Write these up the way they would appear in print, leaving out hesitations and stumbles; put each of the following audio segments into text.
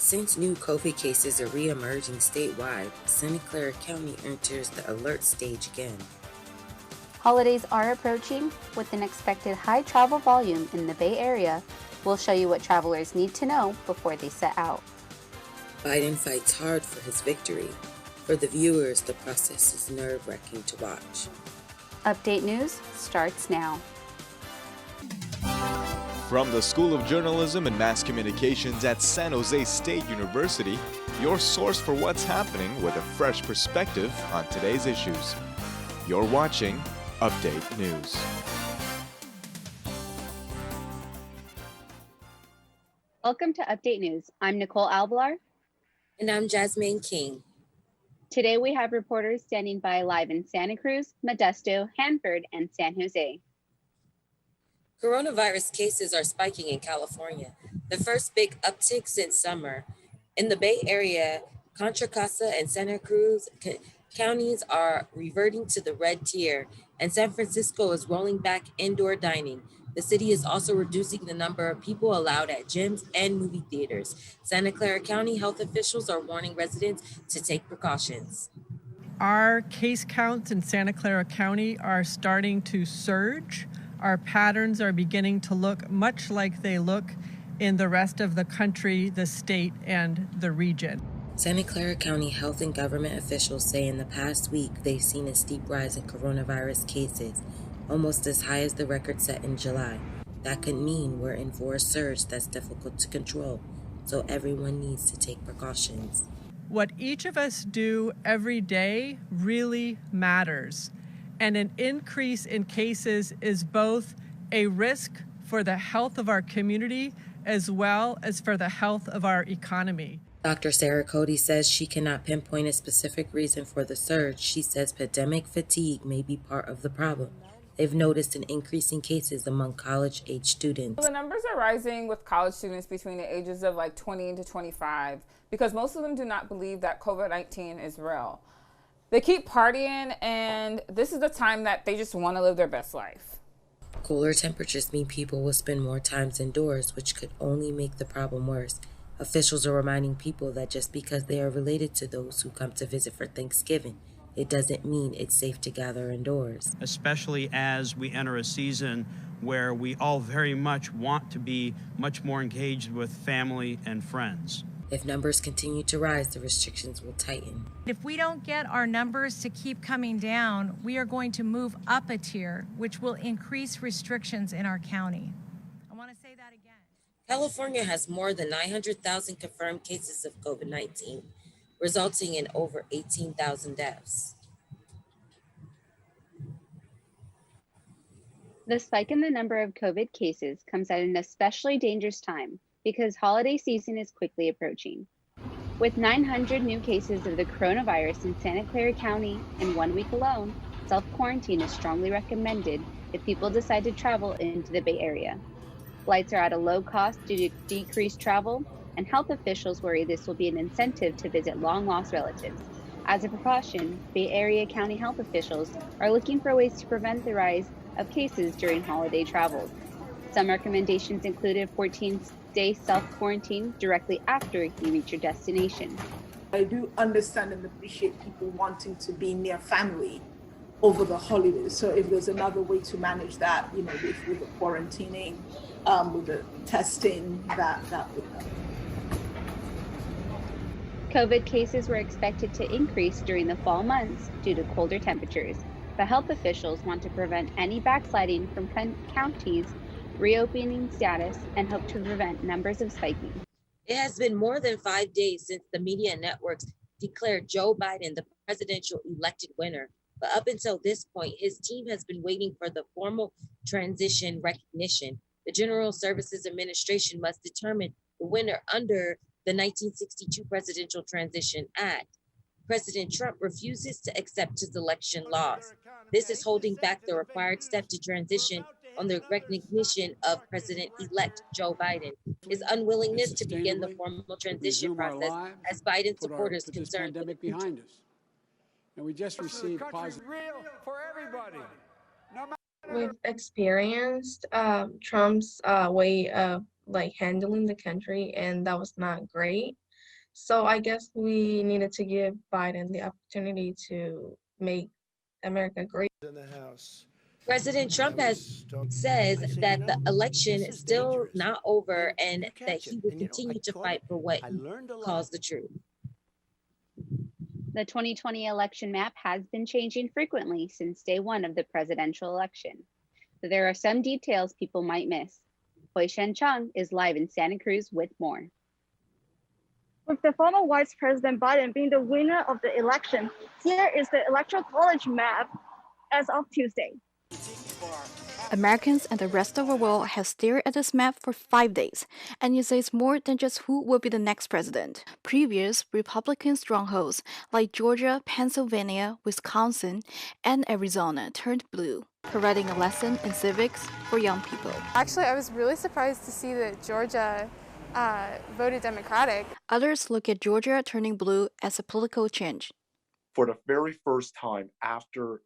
Since new COVID cases are re-emerging statewide, Santa Clara County enters the alert stage again. Holidays are approaching with an expected high travel volume in the Bay Area. We'll show you what travelers need to know before they set out. Biden fights hard for his victory. For the viewers, the process is nerve-wracking to watch. Update News starts now. From the School of Journalism and Mass Communications at San Jose State University, your source for what's happening with a fresh perspective on today's issues. You're watching Update News. Welcome to Update News. I'm Nicole Albalar. And I'm Jasmine King. Today we have reporters standing by live in Santa Cruz, Modesto, Hanford, and San Jose. Coronavirus cases are spiking in California, the first big uptick since summer. In the Bay Area, Contra Costa and Santa Cruz counties are reverting to the red tier, and San Francisco is rolling back indoor dining. The city is also reducing the number of people allowed at gyms and movie theaters. Santa Clara County health officials are warning residents to take precautions. Our case counts in Santa Clara County are starting to surge. Our patterns are beginning to look much like they look in the rest of the country, the state, and the region. Santa Clara County health and government officials say in the past week they've seen a steep rise in coronavirus cases, almost as high as the record set in July. That could mean we're in for a surge that's difficult to control, so everyone needs to take precautions. What each of us do every day really matters. And an increase in cases is both a risk for the health of our community as well as for the health of our economy. Dr. Sarah Cody says she cannot pinpoint a specific reason for the surge. She says pandemic fatigue may be part of the problem. They've noticed an increase in cases among college-age students. The numbers are rising with college students between the ages of 20 to 25 because most of them do not believe that COVID-19 is real. They keep partying, and this is the time that they just want to live their best life. Cooler temperatures mean people will spend more times indoors, which could only make the problem worse. Officials are reminding people that just because they are related to those who come to visit for Thanksgiving, it doesn't mean it's safe to gather indoors. Especially as we enter a season where we all very much want to be much more engaged with family and friends. If numbers continue to rise, the restrictions will tighten. If we don't get our numbers to keep coming down, we are going to move up a tier, which will increase restrictions in our county. I want to say that again. California has more than 900,000 confirmed cases of COVID-19, resulting in over 18,000 deaths. The spike in the number of COVID cases comes at an especially dangerous time because holiday season is quickly approaching. With 900 new cases of the coronavirus in Santa Clara County in 1 week alone, self-quarantine is strongly recommended if people decide to travel into the Bay Area. Flights are at a low cost due to decreased travel, and health officials worry this will be an incentive to visit long-lost relatives. As a precaution, Bay Area County health officials are looking for ways to prevent the rise of cases during holiday travels. Some recommendations include a 14-day self-quarantine directly after you reach your destination. I do understand and appreciate people wanting to be near family over the holidays. So if there's another way to manage that, with the quarantining, with the testing, that would help. COVID cases were expected to increase during the fall months due to colder temperatures, but health officials want to prevent any backsliding from counties reopening status and hope to prevent numbers of spiking. It has been more than 5 days since the media networks declared Joe Biden the presidential elected winner. But up until this point, his team has been waiting for the formal transition recognition. The General Services Administration must determine the winner under the 1962 Presidential Transition Act. President Trump refuses to accept his election loss. This is holding back the required step to transition on the recognition of President-elect Joe Biden. His unwillingness to begin the formal transition process has Biden supporters concerned with the future. Behind us. And we just received positive. For everybody. We've experienced Trump's way of handling the country, and that was not great. So I guess we needed to give Biden the opportunity to make America great. In the House. President Trump says that the election is still not over and that he will continue to fight for what he calls the truth. The 2020 election map has been changing frequently since day one of the presidential election. But there are some details people might miss. Hui Shen Chung is live in Santa Cruz with more. With the former Vice President Biden being the winner of the election, here is the Electoral College map as of Tuesday. Americans and the rest of the world have stared at this map for 5 days, and it says more than just who will be the next president. Previous Republican strongholds like Georgia, Pennsylvania, Wisconsin, and Arizona turned blue, providing a lesson in civics for young people. Actually, I was really surprised to see that Georgia voted Democratic. Others look at Georgia turning blue as a political change. For the very first time after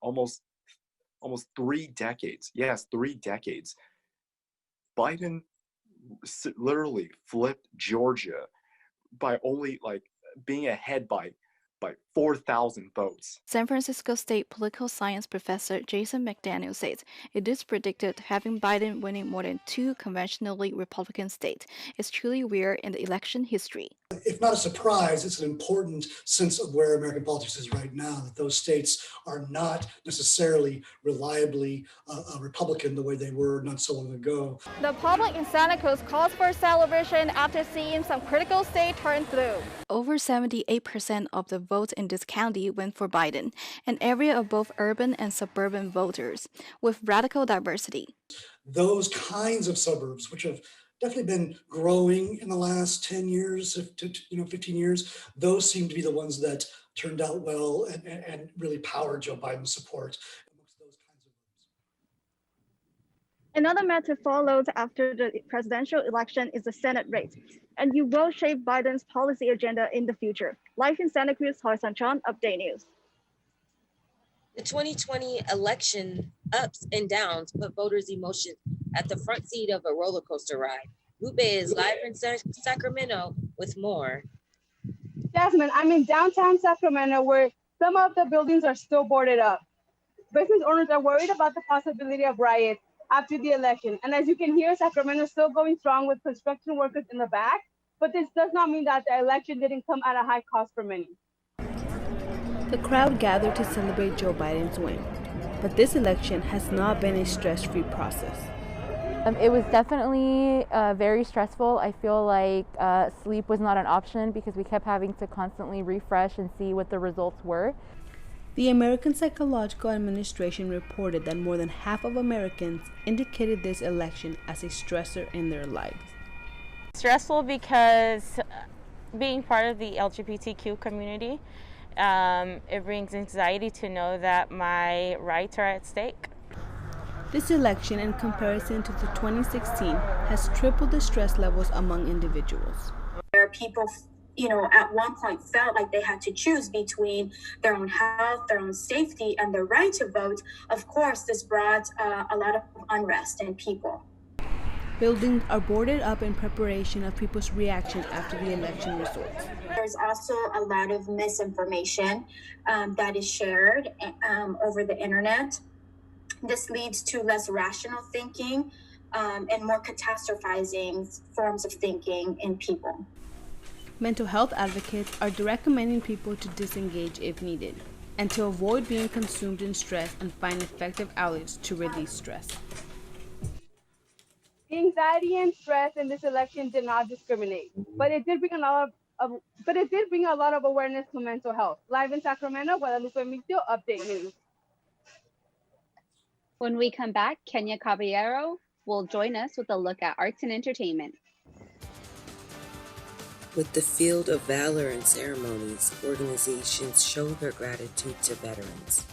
almost 3 decades, yes, 3 decades, Biden literally flipped Georgia by only being ahead by 4,000 votes. San Francisco State political science professor Jason McDaniel says it is predicted having Biden winning more than 2 conventionally Republican states is truly rare in the election history. If not a surprise, it's an important sense of where American politics is right now, that those states are not necessarily reliably Republican the way they were not so long ago. The public in Santa Cruz calls for celebration after seeing some critical states turn blue. Over 78% of the votes in this county went for Biden, an area of both urban and suburban voters, with radical diversity. Those kinds of suburbs, which have definitely been growing in the last 10 years, 15 years, those seem to be the ones that turned out well and really powered Joe Biden's support amongst those kinds of groups. Another matter followed after the presidential election is the Senate race, and you will shape Biden's policy agenda in the future. Live in Santa Cruz, Hui Shen Chung, Update News. The 2020 election ups and downs put voters' emotions at the front seat of a roller coaster ride. Lupe is live in Sacramento with more. Jasmine, I'm in downtown Sacramento where some of the buildings are still boarded up. Business owners are worried about the possibility of riots after the election. And as you can hear, Sacramento is still going strong with construction workers in the back. But this does not mean that the election didn't come at a high cost for many. The crowd gathered to celebrate Joe Biden's win. But this election has not been a stress-free process. It was definitely very stressful. I feel like sleep was not an option because we kept having to constantly refresh and see what the results were. The American Psychological Administration reported that more than half of Americans indicated this election as a stressor in their lives. Stressful because being part of the LGBTQ community, it brings anxiety to know that my rights are at stake. This election, in comparison to the 2016, has tripled the stress levels among individuals. Where people, at one point felt like they had to choose between their own health, their own safety, and the right to vote. Of course, this brought a lot of unrest in people. Buildings are boarded up in preparation of people's reaction after the election results. There's also a lot of misinformation that is shared over the internet. This leads to less rational thinking and more catastrophizing forms of thinking in people. Mental health advocates are recommending people to disengage if needed and to avoid being consumed in stress and find effective outlets to release stress. Anxiety and stress in this election did not discriminate, but it did bring a lot of awareness to mental health. Live in Sacramento, Guadalupe Mictio, Update News. When we come back, Kenya Caballero will join us with a look at arts and entertainment. With the Field of Valor and ceremonies, organizations show their gratitude to veterans.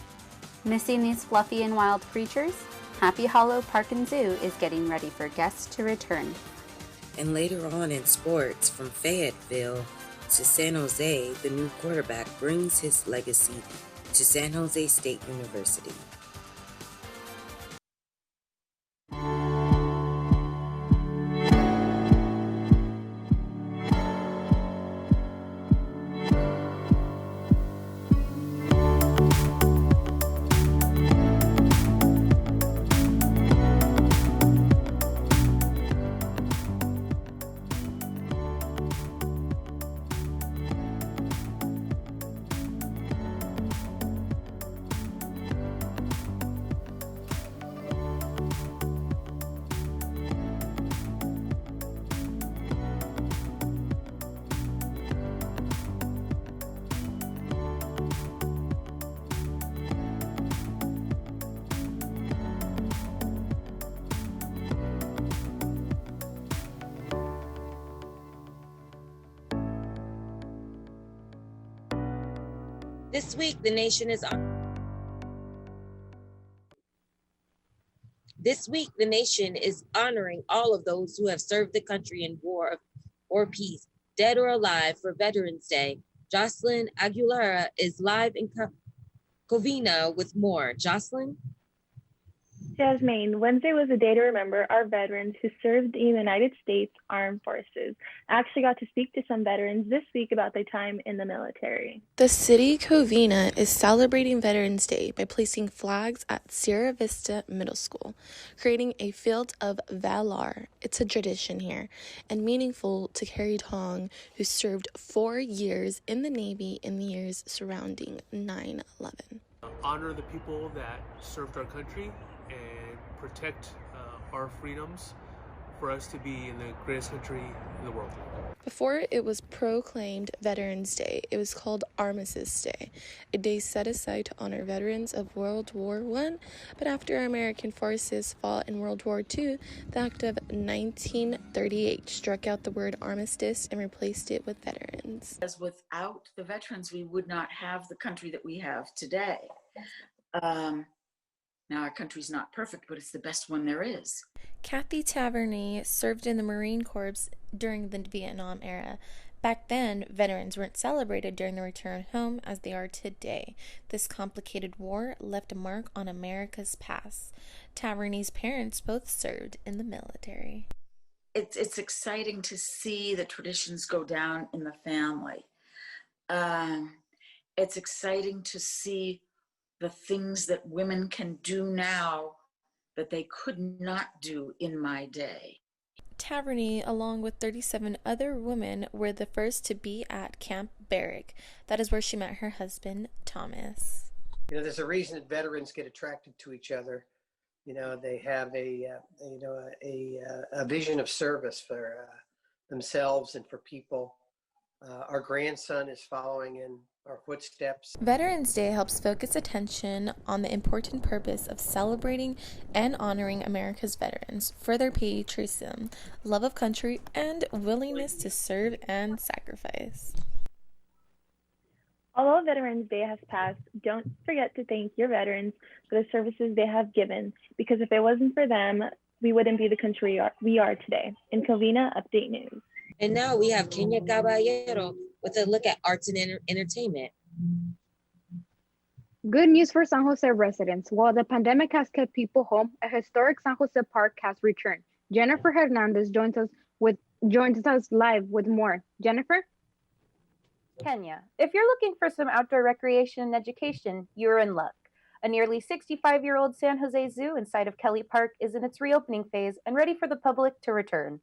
Missing these fluffy and wild creatures? Happy Hollow Park and Zoo is getting ready for guests to return. And later on in sports, from Fayetteville to San Jose, the new quarterback brings his legacy to San Jose State University. This week, the nation is honoring all of those who have served the country in war or peace, dead or alive, for Veterans Day. Jocelyn Aguilera is live in Covina with more. Jocelyn? Jasmine, Wednesday was a day to remember our veterans who served in the United States Armed Forces. I actually got to speak to some veterans this week about their time in the military. The city Covina is celebrating Veterans Day by placing flags at Sierra Vista Middle School, creating a field of valor. It's a tradition here and meaningful to Carrie Tong, who served 4 years in the Navy in the years surrounding 9/11. Honor the people that served our country and protect our freedoms for us to be in the greatest country in the world. Before it was proclaimed Veterans Day, it was called Armistice Day, a day set aside to honor veterans of World War I, but after American forces fought in World War II, the Act of 1938 struck out the word armistice and replaced it with veterans. As without the veterans, we would not have the country that we have today. Now, our country's not perfect, but it's the best one there is. Kathy Taverney served in the Marine Corps during the Vietnam era. Back then, veterans weren't celebrated during the return home as they are today. This complicated war left a mark on America's past. Taverney's parents both served in the military. It's exciting to see the traditions go down in the family. It's exciting to see the things that women can do now that they could not do in my day. Taverney, along with 37 other women, were the first to be at Camp Barrack. That is where she met her husband, Thomas. You know, there's a reason that veterans get attracted to each other. You know, they have a vision of service for themselves and for people. Our grandson is following in our footsteps. Veterans Day helps focus attention on the important purpose of celebrating and honoring America's veterans for their patriotism, love of country, and willingness to serve and sacrifice. Although Veterans Day has passed, don't forget to thank your veterans for the services they have given, because if it wasn't for them, we wouldn't be the country we are today. In Covina Update News. And now we have Kenya Caballero with a look at arts and entertainment. Good news for San Jose residents. While the pandemic has kept people home, a historic San Jose park has returned. Jennifer Hernandez joins us live with more. Jennifer? Kenya, if you're looking for some outdoor recreation and education, you're in luck. A nearly 65-year-old San Jose Zoo inside of Kelly Park is in its reopening phase and ready for the public to return.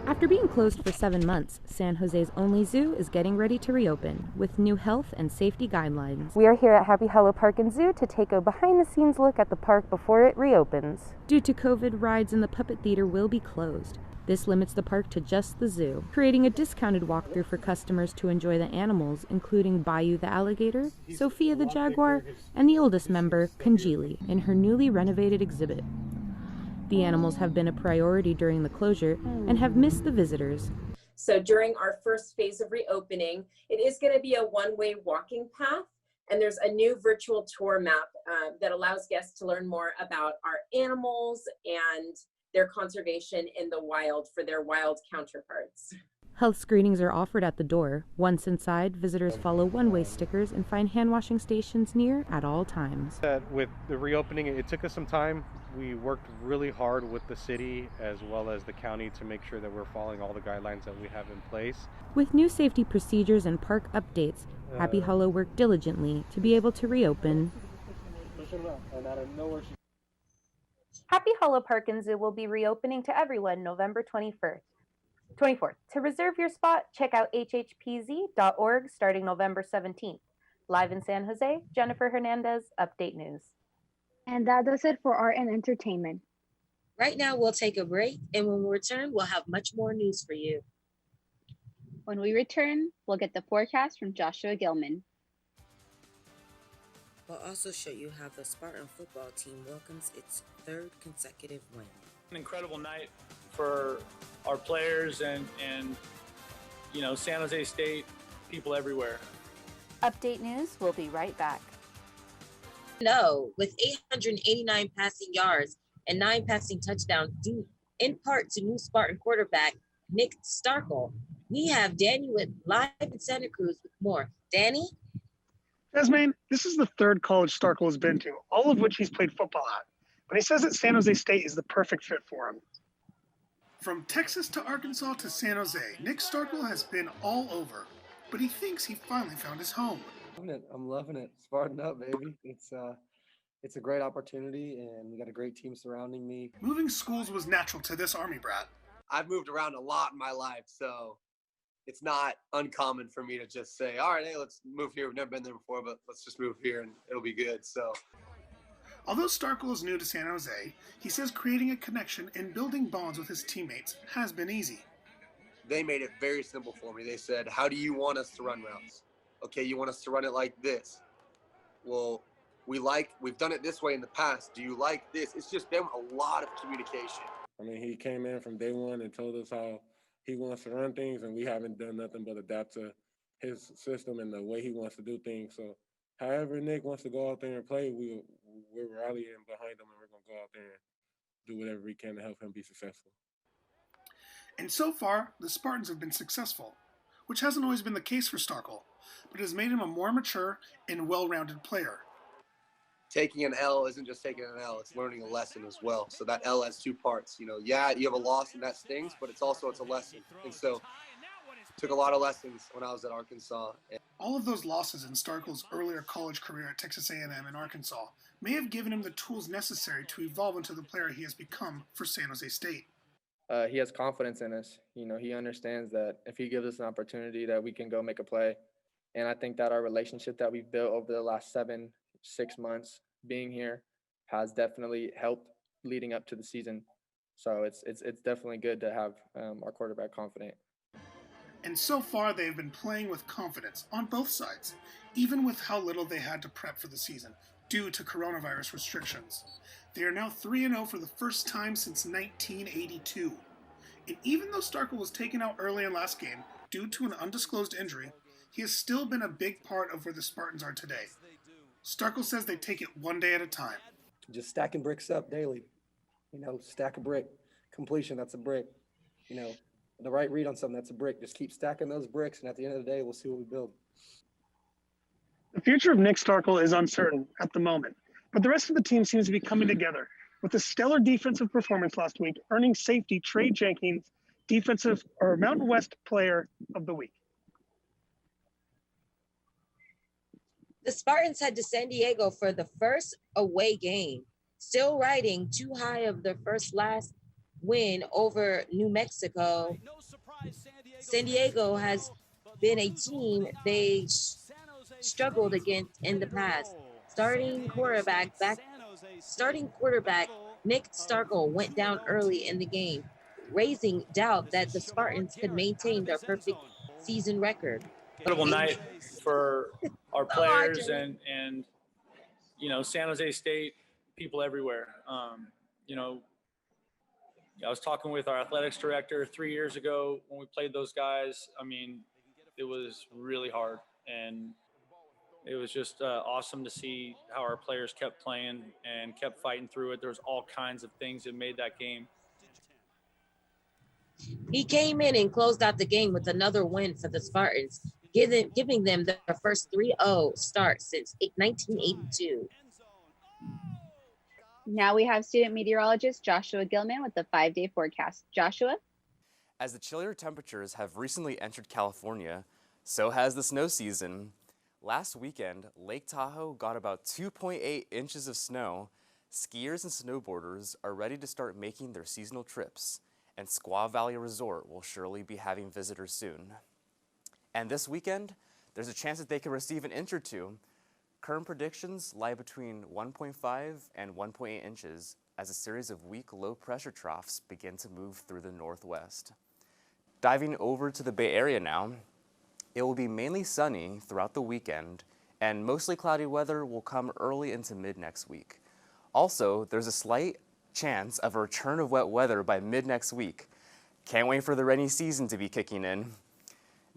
After being closed for 7 months, San Jose's only zoo is getting ready to reopen with new health and safety guidelines. We are here at Happy Hollow Park and Zoo to take a behind-the-scenes look at the park before it reopens. Due to COVID, rides in the puppet theater will be closed. This limits the park to just the zoo, creating a discounted walkthrough for customers to enjoy the animals, including Bayou the alligator, Sophia the jaguar, and the oldest member, Congeely, in her newly renovated exhibit. The animals have been a priority during the closure and have missed the visitors. So during our first phase of reopening, it is going to be a one-way walking path, and there's a new virtual tour map that allows guests to learn more about our animals and their conservation in the wild for their wild counterparts. Health screenings are offered at the door. Once inside, visitors follow one-way stickers and find hand-washing stations near at all times. With the reopening, it took us some time. We worked really hard with the city as well as the county to make sure that we're following all the guidelines that we have in place. With new safety procedures and park updates, Happy Hollow worked diligently to be able to reopen. Happy Hollow Park and Zoo will be reopening to everyone November 24th. To reserve your spot, check out hhpz.org starting November 17th. Live in San Jose, Jennifer Hernandez, Update News. And that does it for art and entertainment. Right now, we'll take a break, and when we return, we'll have much more news for you. When we return, we'll get the forecast from Joshua Gilman. We'll also show you how the Spartan football team welcomes its 3rd consecutive win. An incredible night for our players and you know, San Jose State, people everywhere. Update News will be right back. No, with 889 passing yards and 9 passing touchdowns due in part to new Spartan quarterback Nick Starkel. We have Danny with live in Santa Cruz with more. Danny? Desmain, this is the third college Starkel has been to, all of which he's played football at. But he says that San Jose State is the perfect fit for him. From Texas to Arkansas to San Jose, Nick Starkel has been all over, but he thinks he finally found his home. I'm loving it. Spartan up, baby. It's a great opportunity, and we got a great team surrounding me. Moving schools was natural to this Army brat. I've moved around a lot in my life, so it's not uncommon for me to just say, all right, hey, let's move here. We've never been there before, but let's just move here and it'll be good. So, although Starkel is new to San Jose, he says creating a connection and building bonds with his teammates has been easy. They made it very simple for me. They said, how do you want us to run routes? Okay, you want us to run it like this. Well, we've done it this way in the past. Do you like this? It's just been a lot of communication. I mean, he came in from day one and told us how he wants to run things, and we haven't done nothing but adapt to his system and the way he wants to do things. So however Nick wants to go out there and play, we're rallying behind him, and we're going to go out there and do whatever we can to help him be successful. And so far, the Spartans have been successful, which hasn't always been the case for Starkel, but has made him a more mature and well-rounded player. Taking an L isn't just taking an L, it's learning a lesson as well. So that L has two parts. You know, yeah, you have a loss and that stings, but it's a lesson. And so took a lot of lessons when I was at Arkansas. All of those losses in Starkel's earlier college career at Texas A&M and Arkansas may have given him the tools necessary to evolve into the player he has become for San Jose State. He has confidence in us. You know, he understands that if he gives us an opportunity that we can go make a play. And I think that our relationship that we've built over the last 6 months being here has definitely helped leading up to the season. So it's definitely good to have our quarterback confident. And so far, they have been playing with confidence on both sides, even with how little they had to prep for the season due to coronavirus restrictions. They are now 3-0 for the first time since 1982. And even though Starkel was taken out early in last game due to an undisclosed injury, he has still been a big part of where the Spartans are today. Starkel says they take it one day at a time. Just stacking bricks up daily. You know, stack a brick. Completion, that's a brick. You know, the right read on something, that's a brick. Just keep stacking those bricks, and at the end of the day, we'll see what we build. The future of Nick Starkel is uncertain at the moment, but the rest of the team seems to be coming together with a stellar defensive performance last week, earning safety Trey Jenkins Mountain West Player of the Week. The Spartans head to San Diego for the first away game, still riding too high of their last win over New Mexico. San Diego has been a team they struggled against in the past. Starting quarterback Nick Starkel went down early in the game, raising doubt that the Spartans could maintain their perfect season record. Incredible night for our players and you know, San Jose State, people everywhere. You know, I was talking with our athletics director 3 years ago when we played those guys. I mean, it was really hard, and it was just awesome to see how our players kept playing and kept fighting through it. There was all kinds of things that made that game. He came in and closed out the game with another win for the Spartans, giving them their first 3-0 start since 1982. Now we have student meteorologist Joshua Gilman with the 5-day forecast. Joshua? As the chillier temperatures have recently entered California, so has the snow season. Last weekend, Lake Tahoe got about 2.8 inches of snow. Skiers and snowboarders are ready to start making their seasonal trips, and Squaw Valley Resort will surely be having visitors soon. And this weekend, there's a chance that they could receive an inch or two. Current predictions lie between 1.5 and 1.8 inches as a series of weak low-pressure troughs begin to move through the northwest. Diving over to the Bay Area now, it will be mainly sunny throughout the weekend, and mostly cloudy weather will come early into mid-next week. Also, there's a slight chance of a return of wet weather by mid-next week. Can't wait for the rainy season to be kicking in.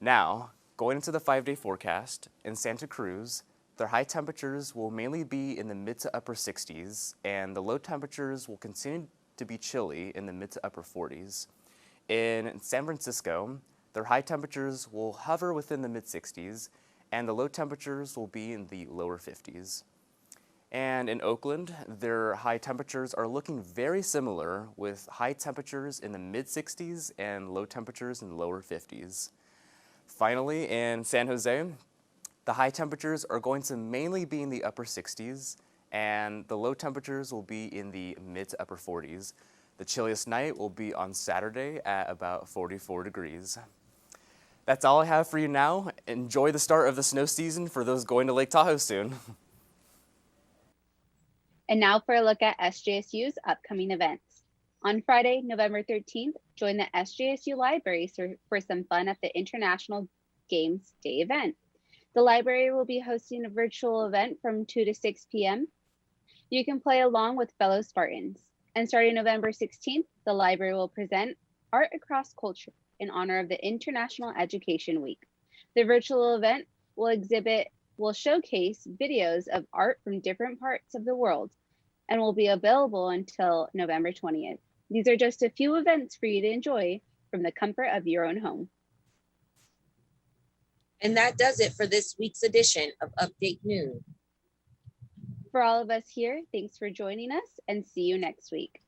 Now, Going into the 5-day forecast, in Santa Cruz, their high temperatures will mainly be in the mid to upper 60s, and the low temperatures will continue to be chilly in the mid to upper 40s. In San Francisco, their high temperatures will hover within the mid 60s, and the low temperatures will be in the lower 50s. And in Oakland, their high temperatures are looking very similar, with high temperatures in the mid 60s and low temperatures in the lower 50s. Finally, in San Jose, the high temperatures are going to mainly be in the upper 60s, and the low temperatures will be in the mid to upper 40s. The chilliest night will be on Saturday at about 44 degrees. That's all I have for you now. Enjoy the start of the snow season for those going to Lake Tahoe soon. And now for a look at SJSU's upcoming events. On Friday, November 13th, join the SJSU Library for some fun at the International Games Day event. The library will be hosting a virtual event from 2 to 6 p.m. You can play along with fellow Spartans. And starting November 16th, the library will present Art Across Culture in honor of the International Education Week. The virtual event will showcase videos of art from different parts of the world and will be available until November 20th. These are just a few events for you to enjoy from the comfort of your own home. And that does it for this week's edition of Update Noon. For all of us here, thanks for joining us and see you next week.